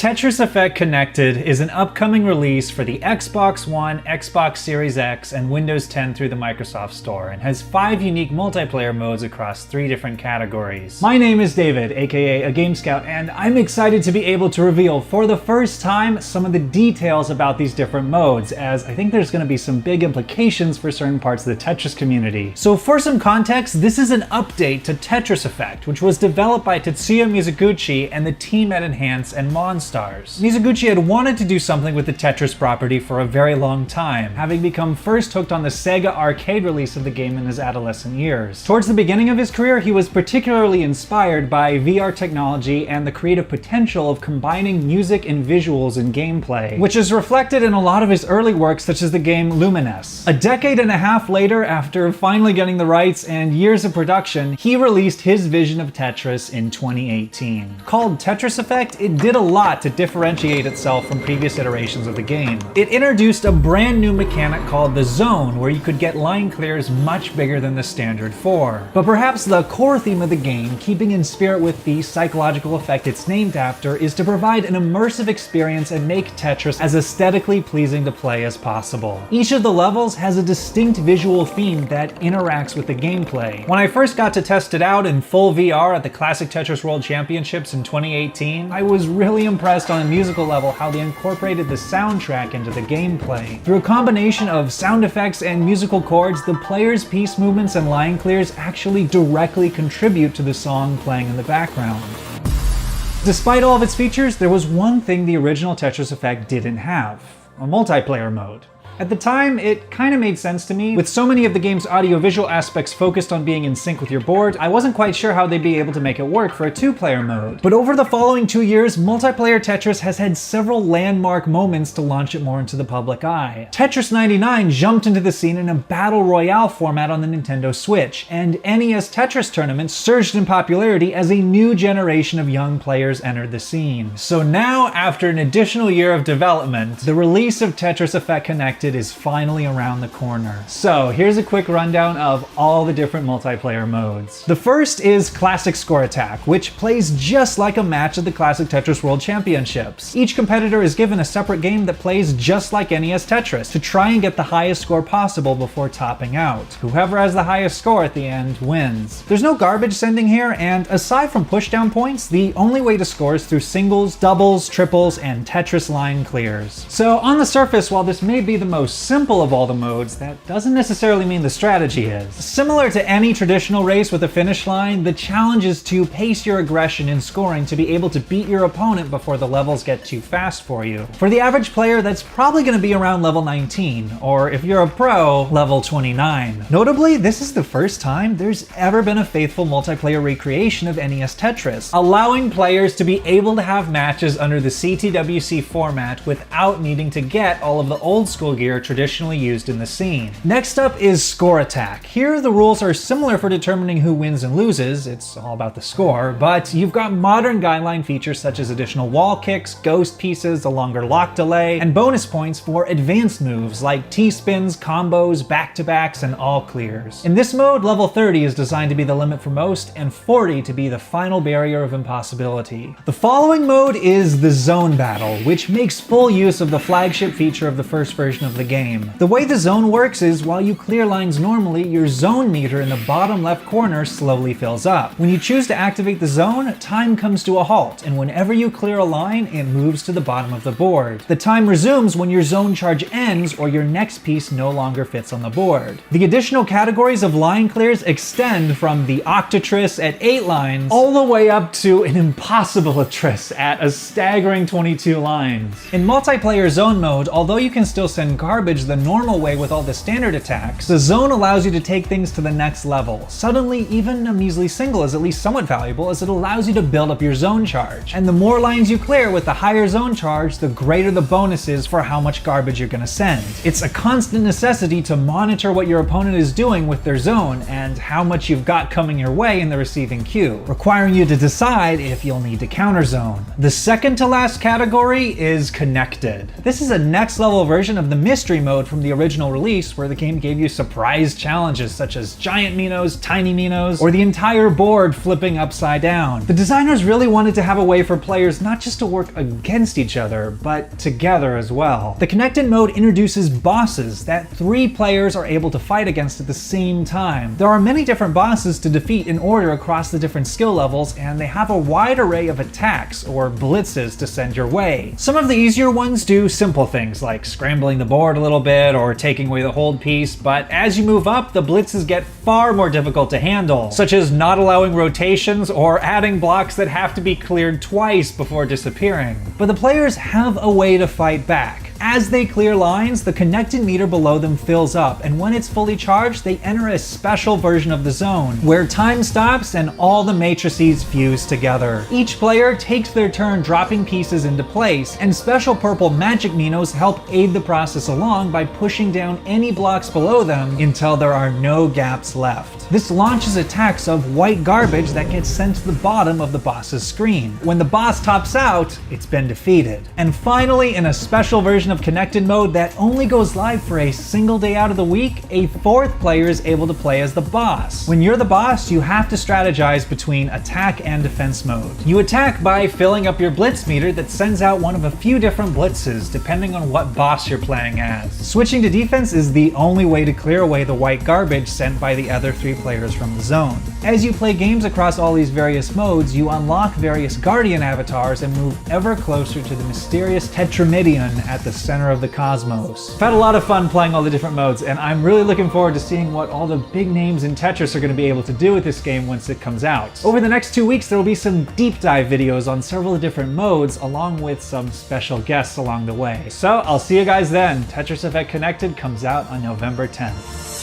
Tetris Effect Connected is an upcoming release for the Xbox One, Xbox Series X, and Windows 10 through the Microsoft Store, and has 5 unique multiplayer modes across 3 different categories. My name is David, aka A Game Scout, and I'm excited to be able to reveal for the first time some of the details about these different modes, as I think there's going to be some big implications for certain parts of the Tetris community. So for some context, this is an update to Tetris Effect, which was developed by Tetsuya Mizuguchi and the team at Enhance and Monstars. Mizuguchi had wanted to do something with the Tetris property for a very long time, having become first hooked on the Sega arcade release of the game in his adolescent years. Towards the beginning of his career, he was particularly inspired by VR technology and the creative potential of combining music and visuals in gameplay, which is reflected in a lot of his early works such as the game Lumines. A decade and a half later, after finally getting the rights and years of production, he released his vision of Tetris in 2018. Called Tetris Effect, it did a lot to differentiate itself from previous iterations of the game. It introduced a brand new mechanic called the Zone, where you could get line clears much bigger than the standard 4. But perhaps the core theme of the game, keeping in spirit with the psychological effect it's named after, is to provide an immersive experience and make Tetris as aesthetically pleasing to play as possible. Each of the levels has a distinct visual theme that interacts with the gameplay. When I first got to test it out in full VR at the Classic Tetris World Championships in 2018, I was really impressed on a musical level how they incorporated the soundtrack into the gameplay. Through a combination of sound effects and musical chords, the player's piece movements and line clears actually directly contribute to the song playing in the background. Despite all of its features, there was one thing the original Tetris Effect didn't have: a multiplayer mode. At the time, it kind of made sense to me. With so many of the game's audio-visual aspects focused on being in sync with your board, I wasn't quite sure how they'd be able to make it work for a 2-player mode. But over the following 2 years, multiplayer Tetris has had several landmark moments to launch it more into the public eye. Tetris 99 jumped into the scene in a battle royale format on the Nintendo Switch, and NES Tetris tournaments surged in popularity as a new generation of young players entered the scene. So now, after an additional year of development, the release of Tetris Effect Connected is finally around the corner. So here's a quick rundown of all the different multiplayer modes. The first is Classic Score Attack, which plays just like a match at the Classic Tetris World Championships. Each competitor is given a separate game that plays just like NES Tetris to try and get the highest score possible before topping out. Whoever has the highest score at the end wins. There's no garbage sending here, and aside from pushdown points, the only way to score is through singles, doubles, triples, and Tetris line clears. So on the surface, while this may be the most simple of all the modes, that doesn't necessarily mean the strategy is. Similar to any traditional race with a finish line, the challenge is to pace your aggression in scoring to be able to beat your opponent before the levels get too fast for you. For the average player, that's probably going to be around level 19, or if you're a pro, level 29. Notably, this is the first time there's ever been a faithful multiplayer recreation of NES Tetris, allowing players to be able to have matches under the CTWC format without needing to get all of the old school gear traditionally used in the scene. Next up is Score Attack. Here the rules are similar for determining who wins and loses, it's all about the score, but you've got modern guideline features such as additional wall kicks, ghost pieces, a longer lock delay, and bonus points for advanced moves like T-spins, combos, back-to-backs, and all clears. In this mode, level 30 is designed to be the limit for most, and 40 to be the final barrier of impossibility. The following mode is the Zone Battle, which makes full use of the flagship feature of the first version of the game. The way the zone works is while you clear lines normally, your zone meter in the bottom left corner slowly fills up. When you choose to activate the zone, time comes to a halt, and whenever you clear a line, it moves to the bottom of the board. The time resumes when your zone charge ends or your next piece no longer fits on the board. The additional categories of line clears extend from the Octatris at 8 lines all the way up to an impossible Tetris at a staggering 22 lines. In multiplayer zone mode, although you can still send garbage the normal way with all the standard attacks, the zone allows you to take things to the next level. Suddenly, even a measly single is at least somewhat valuable, as it allows you to build up your zone charge. And the more lines you clear with the higher zone charge, the greater the bonus is for how much garbage you're gonna send. It's a constant necessity to monitor what your opponent is doing with their zone and how much you've got coming your way in the receiving queue, requiring you to decide if you'll need to counter zone. The second to last category is Connected. This is a next level version of the History mode from the original release, where the game gave you surprise challenges such as giant Minos, tiny Minos, or the entire board flipping upside down. The designers really wanted to have a way for players not just to work against each other, but together as well. The Connected mode introduces bosses that 3 players are able to fight against at the same time. There are many different bosses to defeat in order across the different skill levels, and they have a wide array of attacks, or blitzes, to send your way. Some of the easier ones do simple things like scrambling the board a little bit or taking away the hold piece, but as you move up, the blitzes get far more difficult to handle, such as not allowing rotations or adding blocks that have to be cleared twice before disappearing. But the players have a way to fight back. As they clear lines, the connected meter below them fills up, and when it's fully charged, they enter a special version of the zone, where time stops and all the matrices fuse together. Each player takes their turn dropping pieces into place, and special purple magic Minos help aid the process along by pushing down any blocks below them until there are no gaps left. This launches attacks of white garbage that gets sent to the bottom of the boss's screen. When the boss tops out, it's been defeated. And finally, in a special version of Connected mode that only goes live for a single day out of the week, a 4th player is able to play as the boss. When you're the boss, you have to strategize between attack and defense mode. You attack by filling up your blitz meter that sends out one of a few different blitzes depending on what boss you're playing as. Switching to defense is the only way to clear away the white garbage sent by the other 3 players from the zone. As you play games across all these various modes, you unlock various guardian avatars and move ever closer to the mysterious Tetramidion at the center of the cosmos. I've had a lot of fun playing all the different modes, and I'm really looking forward to seeing what all the big names in Tetris are going to be able to do with this game once it comes out. Over the next 2 weeks, there will be some deep dive videos on several different modes, along with some special guests along the way. So I'll see you guys then. Tetris Effect Connected comes out on November 10th.